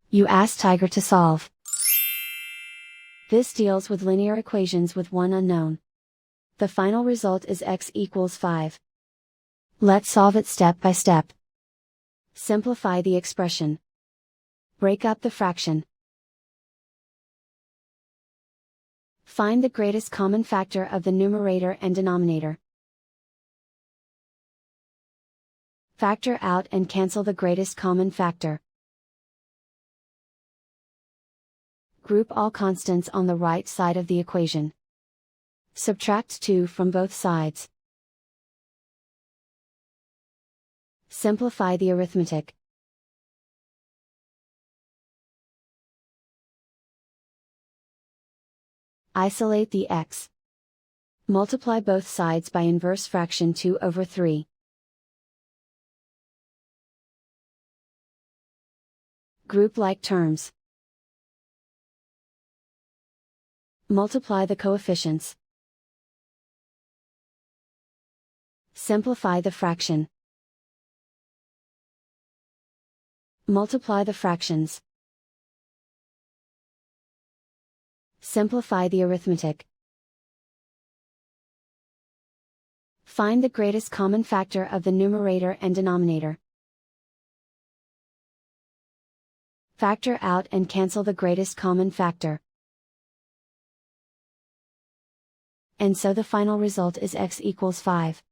You ask Tiger to solve. This deals with linear equations with one unknown. The final result is x equals 5. Let's solve it step by step. Simplify the expression. Break up the fraction. Find the greatest common factor of the numerator and denominator. Factor out and cancel the greatest common factor. Group all constants on the right side of the equation. Subtract 2 from both sides. Simplify the arithmetic. Isolate the x. Multiply both sides by inverse fraction 2 over 3. Group like terms. Multiply the coefficients. Simplify the fraction. Multiply the fractions. Simplify the arithmetic. Find the greatest common factor of the numerator and denominator. Factor out and cancel the greatest common factor. And so the final result is x equals 5.